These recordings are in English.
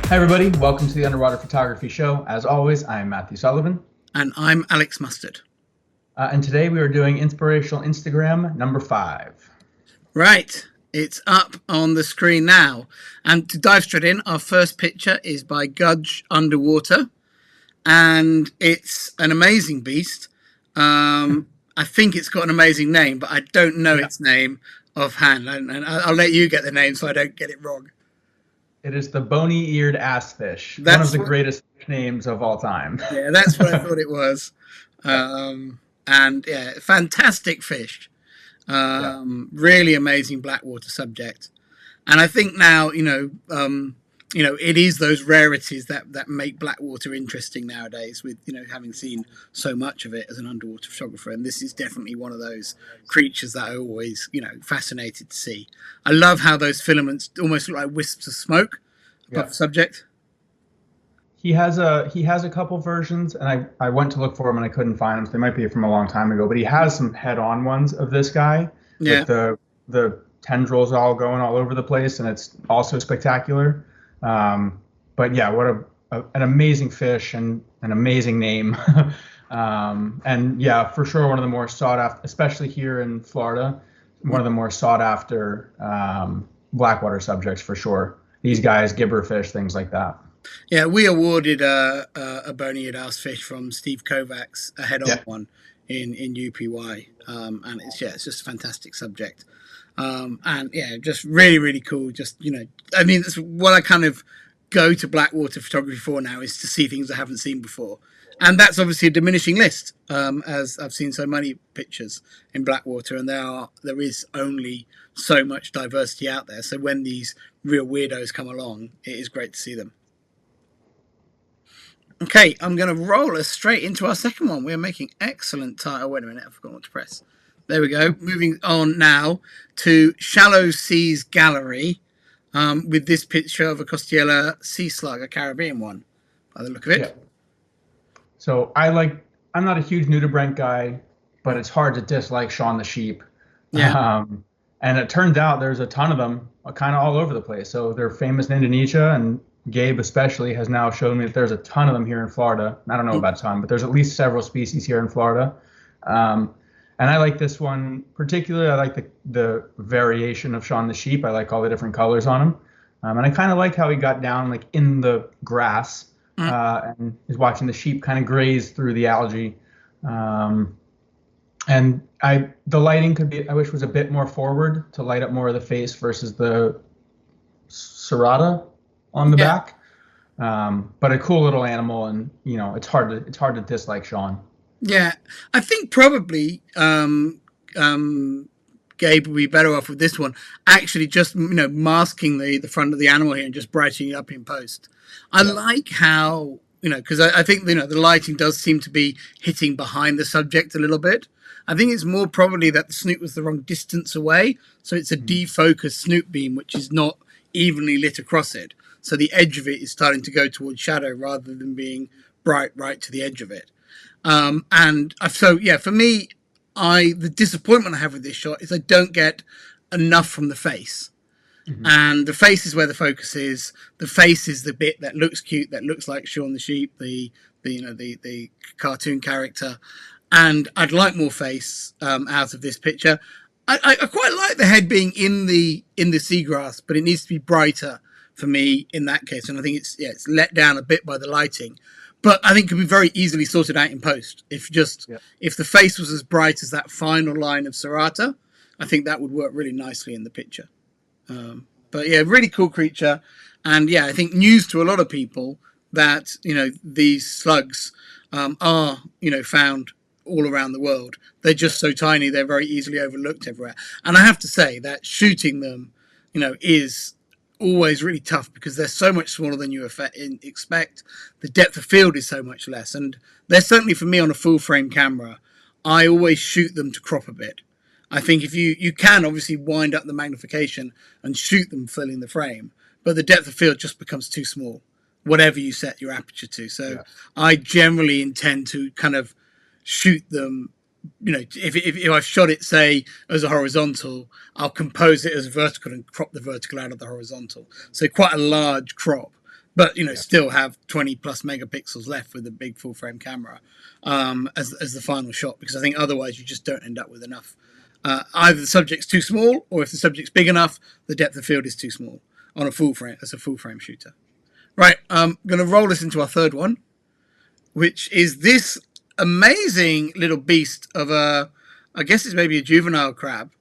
Hi, everybody. Welcome to the Underwater Photography Show. As always, I'm Matthew Sullivan. And I'm Alex Mustard. And today we are doing Inspirational Instagram number 5. Right. It's up on the screen now. And to dive straight in, our first picture is by Gudge Underwater. And it's an amazing beast. I think it's got an amazing name, but I don't know its name offhand. And I'll let you get the name so I don't get it wrong. It is the bony-eared assfish, one of That's the greatest names of all time. Yeah, that's what I thought it was. And yeah, fantastic fish. Really amazing blackwater subject. And I think now, it is those rarities that make blackwater interesting nowadays with, having seen so much of it as an underwater photographer. And this is definitely one of those creatures that I always, fascinated to see. I love how those filaments almost look like wisps of smoke above the subject. He has a couple versions, and I went to look for them and I couldn't find them. So they might be from a long time ago, but he has some head-on ones of this guy with the tendrils all going all over the place, and it's also spectacular. But yeah, what an amazing fish and an amazing name. And yeah, for sure one of the more sought after, especially here in Florida, one of the more sought after blackwater subjects for sure. These guys, gibberfish, things like that. Yeah, we awarded a bony-eared fish from Steve Kovacs, a head-on one in UPY, and it's just a fantastic subject, and yeah, just really cool. Just that's what I kind of go to blackwater photography for now, is to see things I haven't seen before, and that's obviously a diminishing list, as I've seen so many pictures in blackwater, and there is only so much diversity out there. So when these real weirdos come along, it is great to see them. Okay, I'm going to roll us straight into our second one. We're making excellent time. Oh, wait a minute, I forgot what to press. There we go. Moving on now to Shallow Seas Gallery, with this picture of a Costiella sea slug, a Caribbean one, by the look of it. Yeah. So I'm not a huge nudibranch guy, but it's hard to dislike Shaun the Sheep. Yeah. And it turns out there's a ton of them kind of all over the place. So they're famous in Indonesia, and Gabe especially has now shown me that there's a ton of them here in Florida. I don't know about a ton, but there's at least several species here in Florida. And I like this one particularly. I like the variation of Shaun the Sheep. I like all the different colors on him. And I kind of like how he got down like in the grass and is watching the sheep kind of graze through the algae. And the lighting I wish was a bit more forward to light up more of the face versus the serrata on the back. But a cool little animal, and it's hard to dislike Shaun. Yeah, I think probably Gabe would be better off with this one. Actually, just masking the front of the animal here and just brightening it up in post. I like how because I think the lighting does seem to be hitting behind the subject a little bit. I think it's more probably that the snoot was the wrong distance away, so it's a defocused snoot beam which is not evenly lit across it. So the edge of it is starting to go towards shadow rather than being bright right to the edge of it. For me, the disappointment I have with this shot is I don't get enough from the face. And the face is where the focus is. The face is the bit that looks cute, that looks like Shaun the Sheep, the cartoon character. And I'd like more face out of this picture. I quite like the head being in the seagrass, but it needs to be brighter for me in that case. And I think it's let down a bit by the lighting. But I think it could be very easily sorted out in post. If the face was as bright as that final line of serrata, I think that would work really nicely in the picture. But yeah, really cool creature. And yeah, I think news to a lot of people that, these slugs are, found all around the world. They're just so tiny, they're very easily overlooked everywhere. And I have to say that shooting them, is always really tough because they're so much smaller than you expect. The depth of field is so much less. And they're certainly, for me, on a full frame camera, I always shoot them to crop a bit. I think if you can obviously wind up the magnification and shoot them filling the frame, but the depth of field just becomes too small, whatever you set your aperture to. So I generally intend to kind of shoot them. If I've shot it, say, as a horizontal, I'll compose it as vertical and crop the vertical out of the horizontal. So quite a large crop but Yeah. still have 20 plus megapixels left with a big full frame camera as the final shot, because I think otherwise you just don't end up with enough. Either the subject's too small, or if the subject's big enough, the depth of field is too small on a full frame as a full frame shooter. Right, I'm going to roll us into our third one, which is this amazing little beast of I guess it's maybe a juvenile crab.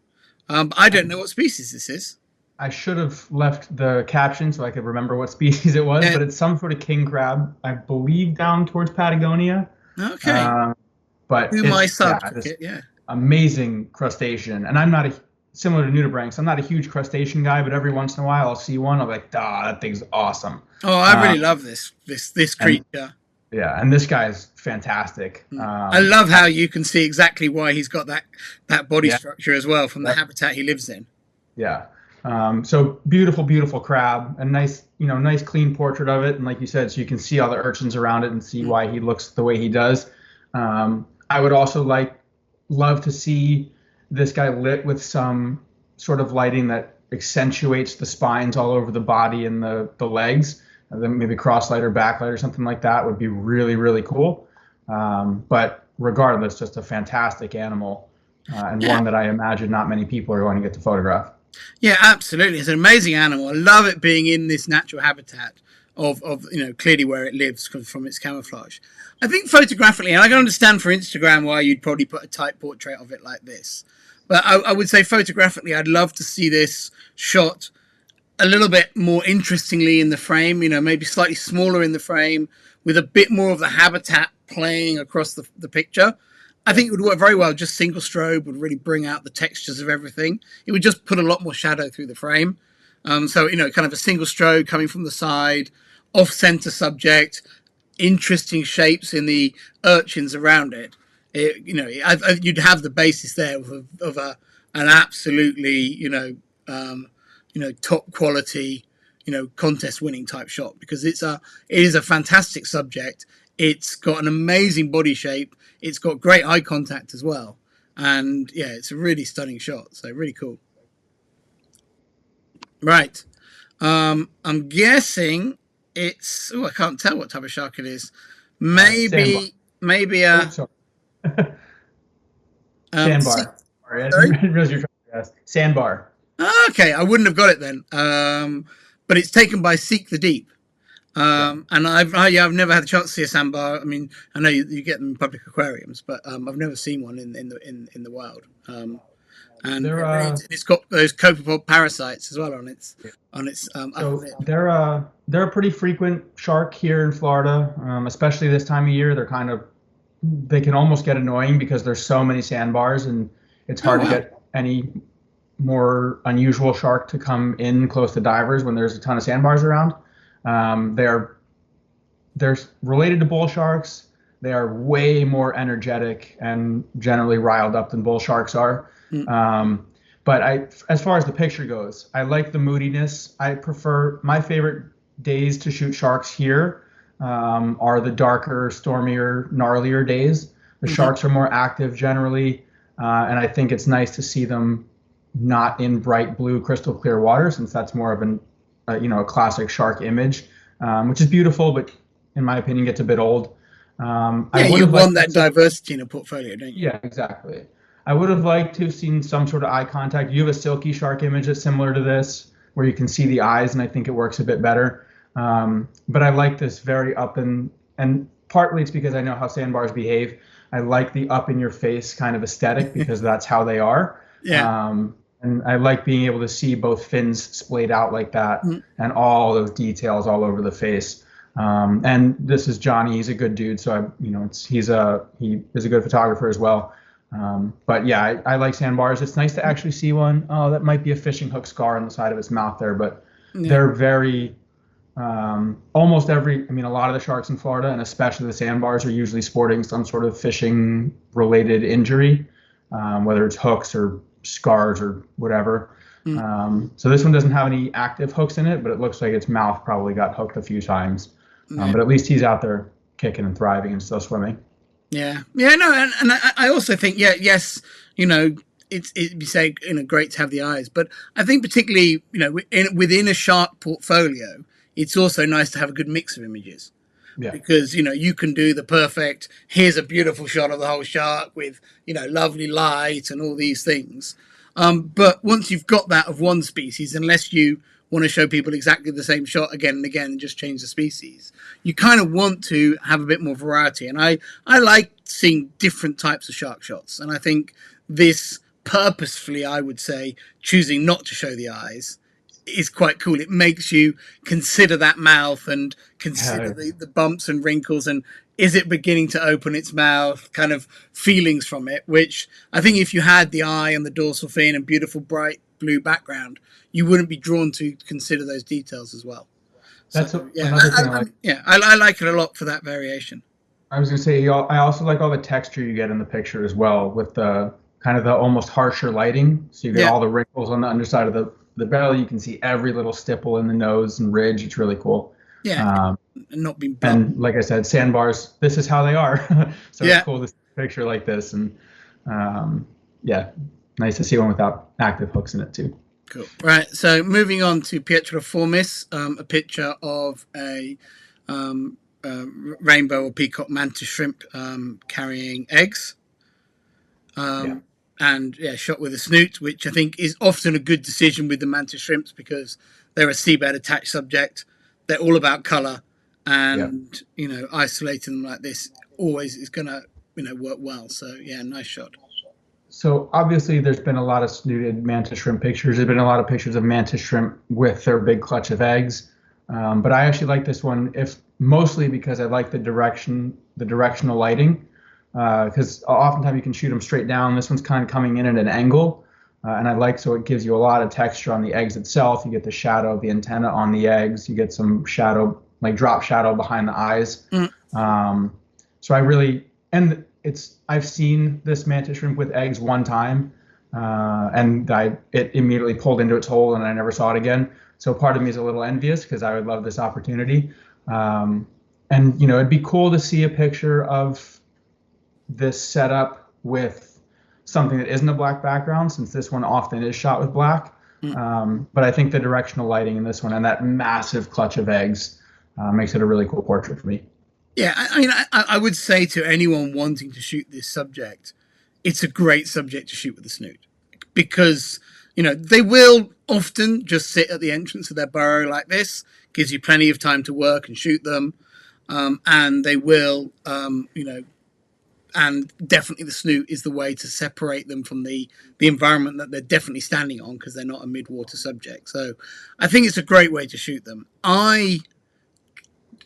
I don't know what species this is. I should have left the caption so I could remember what species it was, but it's some sort of king crab, I believe, down towards Patagonia. Okay. But it's this amazing crustacean, and I'm not similar to nudibranchs. I'm not a huge crustacean guy, but every once in a while I'll see one. I'll be like, that thing's awesome. Oh, I really love this creature. And this guy's fantastic. I love how you can see exactly why he's got that body structure as well from the habitat he lives in. Yeah. So beautiful crab, and nice clean portrait of it. And like you said, so you can see all the urchins around it and see why he looks the way he does. I would also love to see this guy lit with some sort of lighting that accentuates the spines all over the body and the legs. Then maybe cross light or backlight or something like that would be really, really cool. But regardless, just a fantastic animal, and one that I imagine not many people are going to get to photograph. Yeah, absolutely. It's an amazing animal. I love it being in this natural habitat of clearly where it lives from its camouflage. I think photographically, and I can understand for Instagram why you'd probably put a tight portrait of it like this. But I would say photographically, I'd love to see this shot a little bit more interestingly in the frame, maybe slightly smaller in the frame with a bit more of the habitat playing across the picture. I think it would work very well. Just single strobe would really bring out the textures of everything. It would just put a lot more shadow through the frame. So, kind of a single strobe coming from the side, off-center subject, interesting shapes in the urchins around it. You'd have the basis there of an absolutely, top quality, contest winning type shot, because it is a fantastic subject. It's got an amazing body shape. It's got great eye contact as well. And yeah, it's a really stunning shot. So really cool. Right. I'm guessing it's, I can't tell what type of shark it is. Maybe a sandbar. Sandbar. Okay, I wouldn't have got it then. But it's taken by Seek the Deep. And I've never had a chance to see a sandbar. I mean, I know you get them in public aquariums, but I've never seen one in the wild. And it's got those copepod parasites as well on its. So they're a pretty frequent shark here in Florida, especially this time of year. They can almost get annoying because there's so many sandbars, and it's hard to get any more unusual shark to come in close to divers when there's a ton of sandbars around. They're related to bull sharks. They are way more energetic and generally riled up than bull sharks are. But as far as the picture goes, I like the moodiness. I prefer, my favorite days to shoot sharks here are the darker, stormier, gnarlier days. The sharks are more active generally, and I think it's nice to see them not in bright blue, crystal clear water, since that's more of a classic shark image, which is beautiful, but in my opinion gets a bit old. You want that diversity in a portfolio, don't you? Yeah, exactly. I would have liked to have seen some sort of eye contact. You have a silky shark image that's similar to this, where you can see the eyes, and I think it works a bit better. But I like this very and partly it's because I know how sandbars behave. I like the up in your face kind of aesthetic because that's how they are. Yeah. And I like being able to see both fins splayed out like that and all those details all over the face. And this is Johnny. He's a good dude. So he is a good photographer as well. But yeah, I like sandbars. It's nice to actually see one. Oh, that might be a fishing hook scar on the side of its mouth there, but they're very, almost a lot of the sharks in Florida, and especially the sandbars, are usually sporting some sort of fishing related injury, whether it's hooks or scars or whatever. So this one doesn't have any active hooks in it, but it looks like its mouth probably got hooked a few times. But at least he's out there kicking and thriving and still swimming. Yeah, no, and I also think, yes, it'd be say, great to have the eyes, but I think particularly, within a shark portfolio, it's also nice to have a good mix of images. Yeah. Because, you know, you can do the perfect, here's a beautiful shot of the whole shark with, you know, lovely light and all these things. But once you've got that of one species, unless you want to show people exactly the same shot again and again and just change the species, you kind of want to have a bit more variety. And I like seeing different types of shark shots. And I think this purposefully, I would say, choosing not to show the eyes is quite cool. It makes you consider that mouth and consider the bumps and wrinkles and is it beginning to open its mouth, kind of feelings from it, which I think if you had the eye and the dorsal fin and beautiful bright blue background, you wouldn't be drawn to consider those details as well. That's another thing I like. I like it a lot for that variation. I was going to say, I also like all the texture you get in the picture as well, with the kind of the almost harsher lighting. So you get all the wrinkles on the underside of the belly. You can see every little stipple in the nose and ridge. It's really cool. Yeah, and not being blunt. And like I said, sandbars, this is how they are. So it's cool to see a picture like this. And nice to see one without active hooks in it too. Cool. Right. So moving on to Pietroformis, a picture of a rainbow or peacock mantis shrimp carrying eggs. And shot with a snoot, which I think is often a good decision with the mantis shrimps because they're a seabed attached subject. They're all about color, and you know, isolating them like this always is gonna, you know, work well. So yeah, nice shot. So obviously, there's been a lot of snooted mantis shrimp pictures. There's been a lot of pictures of mantis shrimp with their big clutch of eggs, but I actually like this one, mostly because I like the directional lighting. Because oftentimes you can shoot them straight down. This one's kind of coming in at an angle, and so it gives you a lot of texture on the eggs itself. You get the shadow of the antenna on the eggs. You get some shadow, like drop shadow behind the eyes. So I've seen this mantis shrimp with eggs one time, and it immediately pulled into its hole, and I never saw it again. So part of me is a little envious because I would love this opportunity. And you know, it'd be cool to see a picture of this setup with something that isn't a black background, since this one often is shot with black. But I think the directional lighting in this one and that massive clutch of eggs makes it a really cool portrait for me. Yeah, I mean, I would say to anyone wanting to shoot this subject, it's a great subject to shoot with a snoot because, you know, they will often just sit at the entrance of their burrow like this, gives you plenty of time to work and shoot them. And they will, you know, and definitely the snoot is the way to separate them from the environment that they're definitely standing on because they're not a mid-water subject. So I think it's a great way to shoot them. I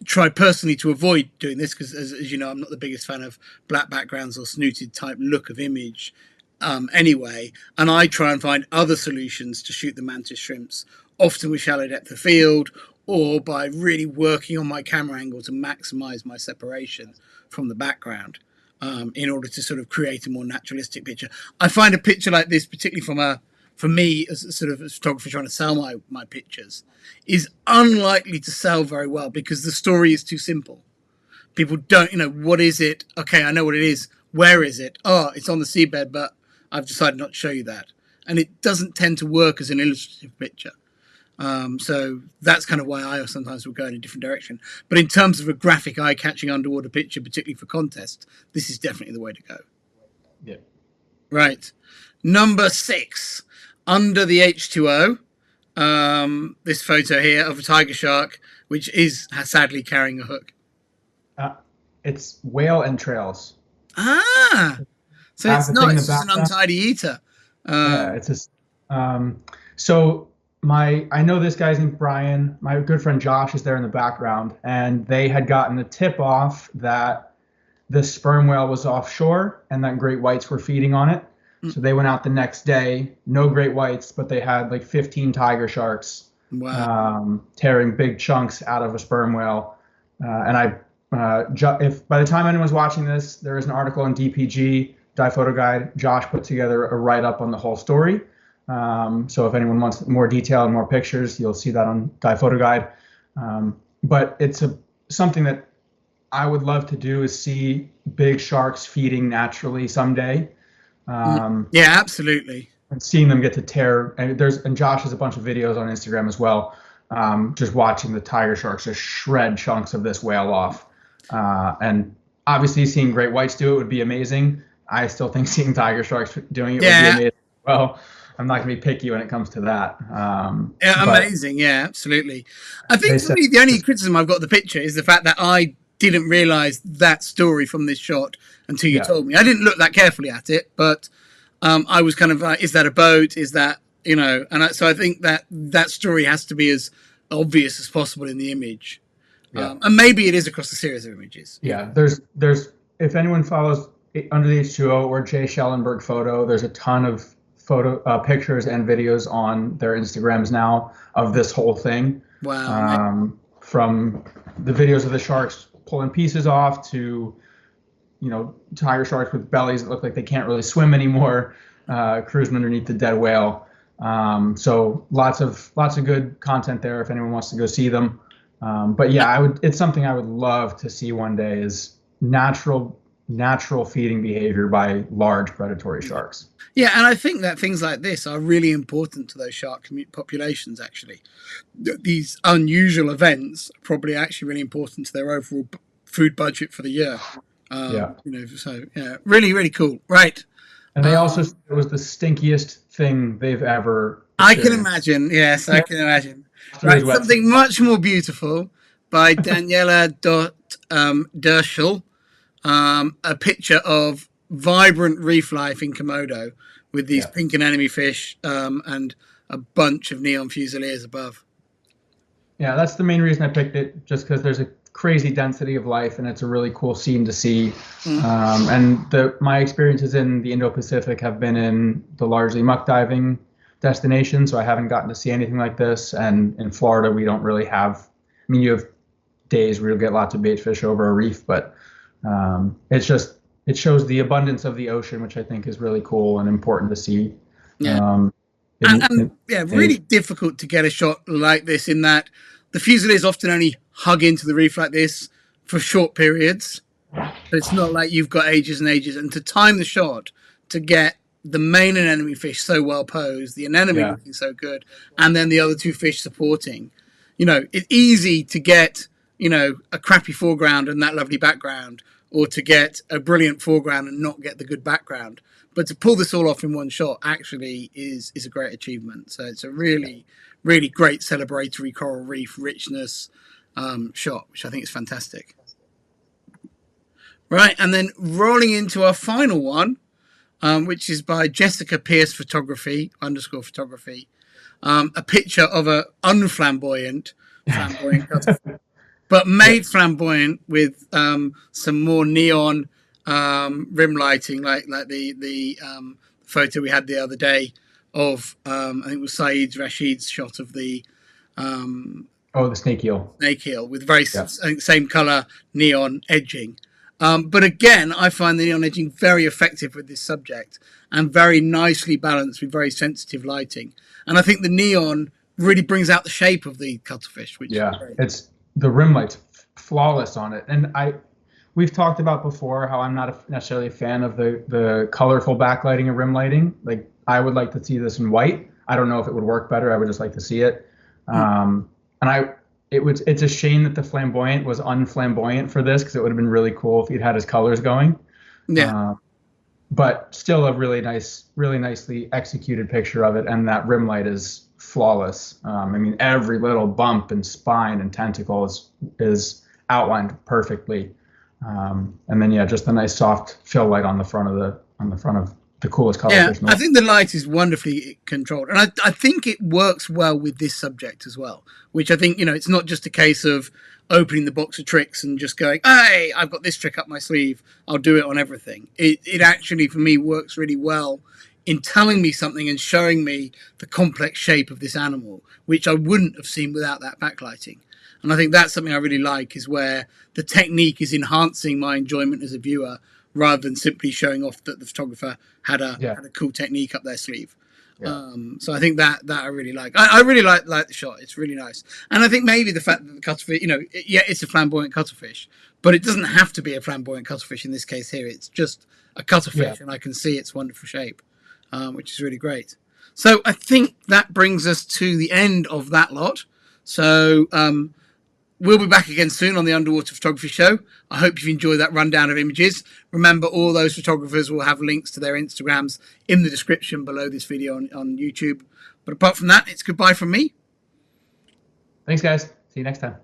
try personally to avoid doing this because, as you know, I'm not the biggest fan of black backgrounds or snooted type look of image anyway. And I try and find other solutions to shoot the mantis shrimps, often with shallow depth of field or by really working on my camera angle to maximize my separation from the background. In order to sort of create a more naturalistic picture. I find a picture like this, particularly for me as a sort of a photographer trying to sell my pictures, is unlikely to sell very well because the story is too simple. People don't, you know, what is it? Okay, I know what it is. Where is it? Oh, it's on the seabed, but I've decided not to show you that. And it doesn't tend to work as an illustrative picture. So that's kind of why I sometimes will go in a different direction. But in terms of a graphic, eye-catching underwater picture, particularly for contest, this is definitely the way to go. Yeah. Right. Number 6, under the H2O. This photo here of a tiger shark, which is sadly carrying a hook. It's whale entrails. So it's not. It's just an untidy eater. It's just. So. I know this guy's named Brian. My good friend Josh is there in the background, and they had gotten a tip off that the sperm whale was offshore and that great whites were feeding on it. So they went out the next day, no great whites, but they had like 15 tiger sharks tearing big chunks out of a sperm whale. If by the time anyone's watching this, there is an article on DPG, Dive Photo Guide. Josh put together a write-up on the whole story. So if anyone wants more detail and more pictures, you'll see that on Dive Photo Guide. But it's something that I would love to do is see big sharks feeding naturally someday. Yeah, absolutely. And seeing them get to tear. And Josh has a bunch of videos on Instagram as well just watching the tiger sharks just shred chunks of this whale off. And obviously, seeing great whites do it would be amazing. I still think seeing tiger sharks doing it would be amazing. Well, I'm not going to be picky when it comes to that. Yeah, amazing. Yeah, absolutely. I think for me, the only criticism I've got of the picture is the fact that I didn't realize that story from this shot until you told me. I didn't look that carefully at it, but I was kind of like, is that a boat? Is that, you know, so I think that that story has to be as obvious as possible in the image. And maybe it is across the series of images. Yeah, there's if anyone follows Under the H2O or Jay Schellenberg Photo, there's a ton of pictures and videos on their Instagrams now of this whole thing. Wow. From the videos of the sharks pulling pieces off to, you know, tiger sharks with bellies that look like they can't really swim anymore, cruising underneath the dead whale. So lots of good content there if anyone wants to go see them. But yeah, it's something I would love to see one day, is natural feeding behavior by large predatory sharks. Yeah, and I think that things like this are really important to those shark populations, actually. These unusual events are probably actually really important to their overall food budget for the year. You know, so yeah, really, really cool. Right. And they also said it was the stinkiest thing they've ever experienced. I can imagine. Yes, I can imagine. Right, something much more beautiful by Daniela Derschel. A picture of vibrant reef life in Komodo with these pink anemone fish and a bunch of neon fusiliers above. Yeah, that's the main reason I picked it, just because there's a crazy density of life and it's a really cool scene to see. And my experiences in the Indo-Pacific have been in the largely muck diving destination, so I haven't gotten to see anything like this. And in Florida, we don't really have. I mean, you have days where you'll get lots of bait fish over a reef, but it shows the abundance of the ocean, which I think is really cool and important to see. Really difficult to get a shot like this, in that the fusiliers often only hug into the reef like this for short periods. But it's not like you've got ages and ages. And to time the shot to get the main anemone fish so well posed, the anemone looking so good, and then the other two fish supporting, you know, it's easy to get, you know, a crappy foreground and that lovely background, or to get a brilliant foreground and not get the good background. But to pull this all off in one shot actually is a great achievement. So it's a really, really great celebratory coral reef richness shot, which I think is fantastic. Right, and then rolling into our final one, which is by Jessica Pierce Photography _photography. A picture of a unflamboyant cuttlefish, but made flamboyant with some more neon rim lighting, like the photo we had the other day of I think it was Saeed Rashid's shot of the the snake eel with very same color neon edging. But again, I find the neon edging very effective with this subject and very nicely balanced with very sensitive lighting. And I think the neon really brings out the shape of the cuttlefish. Which is great. It's the rim light's flawless on it. And we've talked about before how I'm not necessarily a fan of the colorful backlighting and rim lighting. Like, I would like to see this in white. I don't know if it would work better. I would just like to see it. It's a shame that the flamboyant was unflamboyant for this, because it would have been really cool if he'd had his colors going. Yeah. But still a really nicely executed picture of it, and that rim light is flawless. I mean, every little bump and spine and tentacle is outlined perfectly. And then just a nice soft fill light on the front of the coolest color. I think the light is wonderfully controlled, and I think it works well with this subject as well. Which I think, you know, it's not just a case of opening the box of tricks and just going, "Hey, I've got this trick up my sleeve, I'll do it on everything." It actually, for me, works really well in telling me something and showing me the complex shape of this animal, which I wouldn't have seen without that backlighting. And I think that's something I really like, is where the technique is enhancing my enjoyment as a viewer, rather than simply showing off that the photographer had a cool technique up their sleeve. So I think that I really like. I really like the shot. It's really nice. And I think maybe the fact that the cuttlefish, you know, it's a flamboyant cuttlefish, but it doesn't have to be a flamboyant cuttlefish in this case here. It's just a cuttlefish, and I can see its wonderful shape, which is really great. So I think that brings us to the end of that lot. So we'll be back again soon on the Underwater Photography Show. I hope you've enjoyed that rundown of images. Remember, all those photographers will have links to their Instagrams in the description below this video on YouTube. But apart from that, it's goodbye from me. Thanks, guys. See you next time.